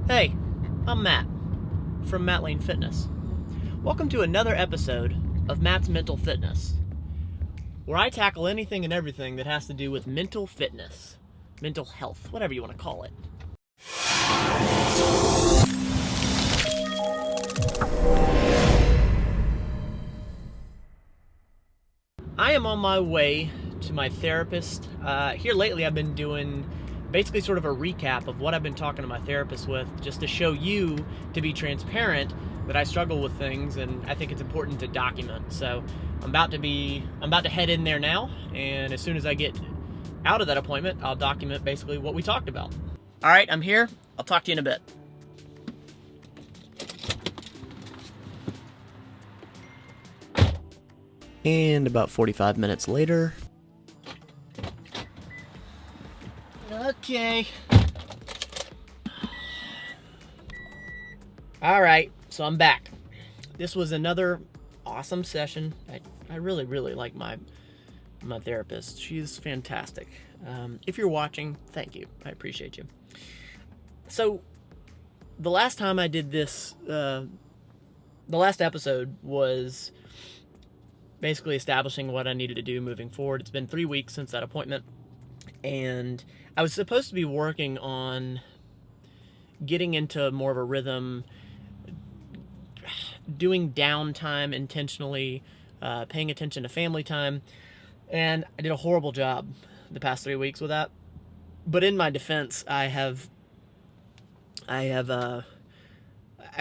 Hey, I'm Matt from Matt Lane Fitness. Welcome to another episode of Matt's Mental Fitness, where I tackle anything and everything that has to do with mental fitness, mental health, whatever you want to call it. I am on my way to my therapist. Here lately, I've been doing basically sort of a recap of what I've been talking to my therapist with, just to show you, to be transparent, that I struggle with things, and I think it's important to document. So I'm about to head in there now, and as soon as I get out of that appointment, I'll document basically what we talked about. All right, I'm here. I'll talk to you in a bit. And about 45 minutes later. Okay. All right, so I'm back. This was another awesome session. I really like my therapist. She's fantastic. If you're watching, thank you. I appreciate you. So the last time I did this, the last episode was basically establishing what I needed to do moving forward. It's been 3 weeks since that appointment, and I was supposed to be working on getting into more of a rhythm, doing downtime intentionally, paying attention to family time, and I did a horrible job the past 3 weeks with that. But in my defense, I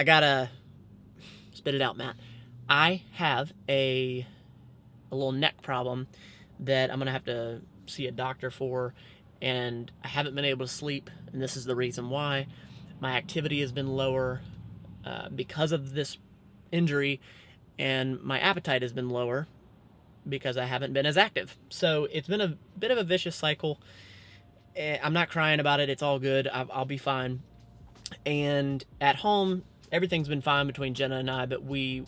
gotta spit it out, Matt. I have a little neck problem that I'm gonna have to see a doctor for, and I haven't been able to sleep, and this is the reason why. My activity has been lower because of this injury, and my appetite has been lower because I haven't been as active. So it's been a bit of a vicious cycle. I'm not crying about it. It's all good. I'll be fine. And at home, everything's been fine between Jenna and I, but we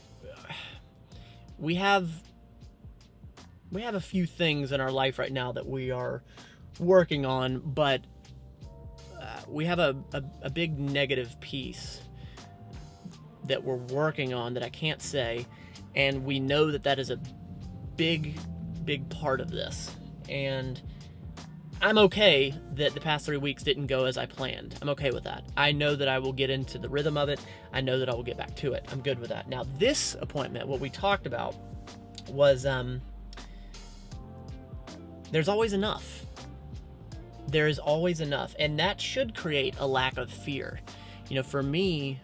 have a few things in our life right now that we are working on, but we have a big negative piece that we're working on that I can't say, and we know that is a big part of this. And I'm okay that the past 3 weeks didn't go as I planned. I'm okay with that. I know that I will get into the rhythm of it. I know that I will get back to it. I'm good with that. Now, this appointment, what we talked about was there's always enough. There is always enough, and that should create a lack of fear. You know, for me,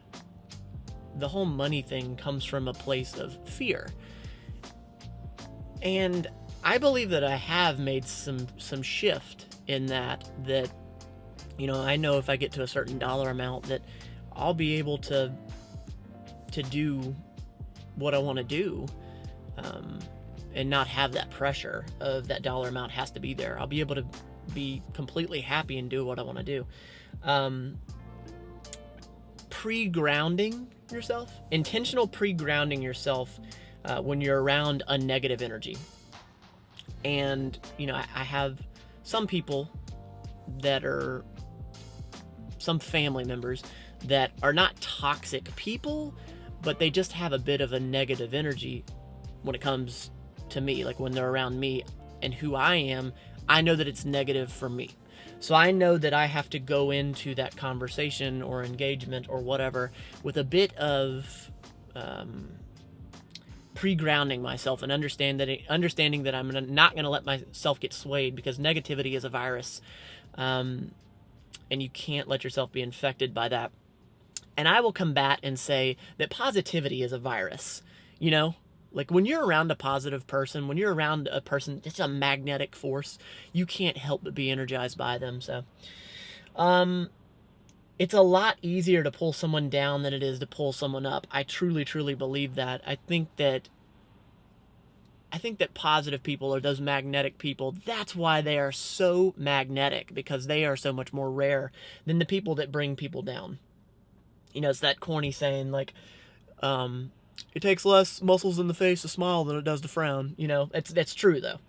the whole money thing comes from a place of fear. And I believe that I have made some shift in that, you know, I know if I get to a certain dollar amount that I'll be able to do what I want to do, and not have that pressure of that dollar amount has to be there. I'll be able to be completely happy and do what I want to do. Pre-grounding yourself, intentional pre-grounding yourself when you're around a negative energy. And, you know, I have some people that are, some family members that are not toxic people, but they just have a bit of a negative energy when it comes to me. Like when they're around me and who I am, I know that it's negative for me. So I know that I have to go into that conversation or engagement or whatever with a bit of pre-grounding myself and understanding that I'm not going to let myself get swayed, because negativity is a virus, and you can't let yourself be infected by that. And I will combat and say that positivity is a virus. You know, like when you're around a positive person, when you're around a person, it's a magnetic force. You can't help but be energized by them. So, it's a lot easier to pull someone down than it is to pull someone up. I truly believe that. I think that positive people, or those magnetic people, that's why they are so magnetic, because they are so much more rare than the people that bring people down. You know, it's that corny saying, like, it takes less muscles in the face to smile than it does to frown. You know, that's true, though.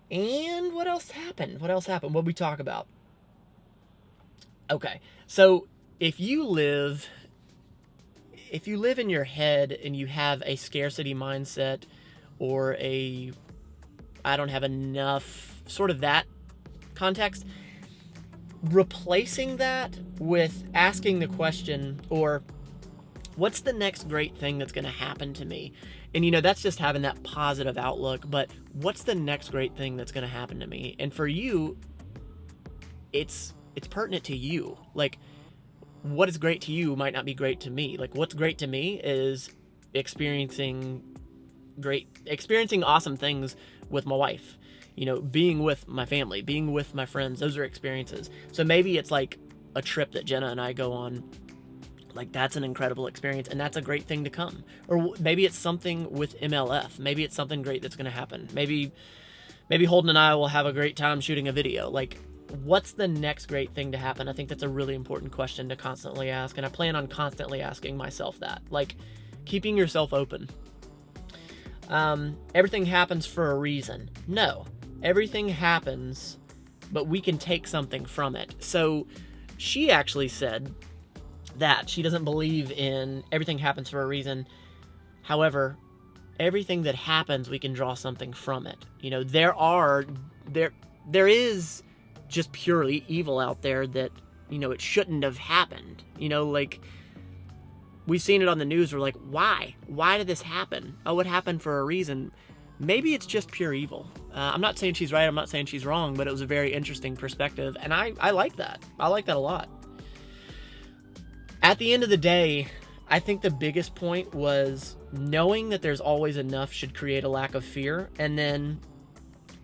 And what else happened? What did we talk about? Okay, so if you live in your head and you have a scarcity mindset, or I don't have enough, sort of that context, replacing that with asking the question, or what's the next great thing that's going to happen to me? And that's just having that positive outlook, but what's the next great thing that's going to happen to me? And for you, it's pertinent to you. Like, what is great to you might not be great to me. Like, what's great to me is experiencing awesome things with my wife, being with my family, being with my friends. Those are experiences. So maybe it's like a trip that Jenna and I go on. Like, that's an incredible experience, and that's a great thing to come. Or maybe it's something with MLF. Maybe it's something great that's going to happen. Maybe Holden and I will have a great time shooting a video. Like, what's the next great thing to happen? I think that's a really important question to constantly ask, and I plan on constantly asking myself that. Like, keeping yourself open. Everything happens for a reason. No, everything happens, but we can take something from it. So she actually said that she doesn't believe in everything happens for a reason. However, everything that happens, we can draw something from it. There is just purely evil out there that, it shouldn't have happened. Like, we've seen it on the news. We're like, why? Why did this happen? Oh, it happened for a reason. Maybe it's just pure evil. I'm not saying she's right. I'm not saying she's wrong, but it was a very interesting perspective. And I like that. I like that a lot. At the end of the day, I think the biggest point was knowing that there's always enough should create a lack of fear. And then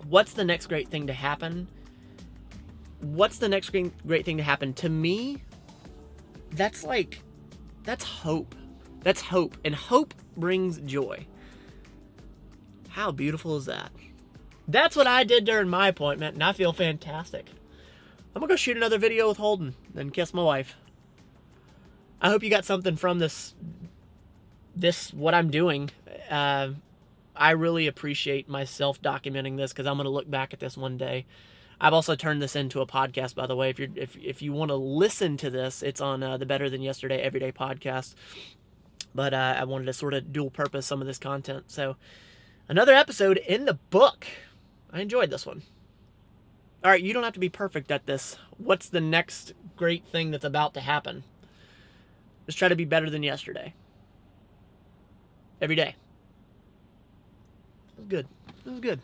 what's the next great thing to happen? What's the next great thing to happen? To me, that's hope. That's hope. And hope brings joy. How beautiful is that? That's what I did during my appointment, and I feel fantastic. I'm going to go shoot another video with Holden and kiss my wife. I hope you got something from this what I'm doing. I really appreciate myself documenting this, because I'm going to look back at this one day. I've also turned this into a podcast, by the way. If you want to listen to this, it's on the Better Than Yesterday Everyday podcast. But I wanted to sort of dual purpose some of this content. So another episode in the book. I enjoyed this one. All right, you don't have to be perfect at this. What's the next great thing that's about to happen? Just try to be better than yesterday. Every day. It was good.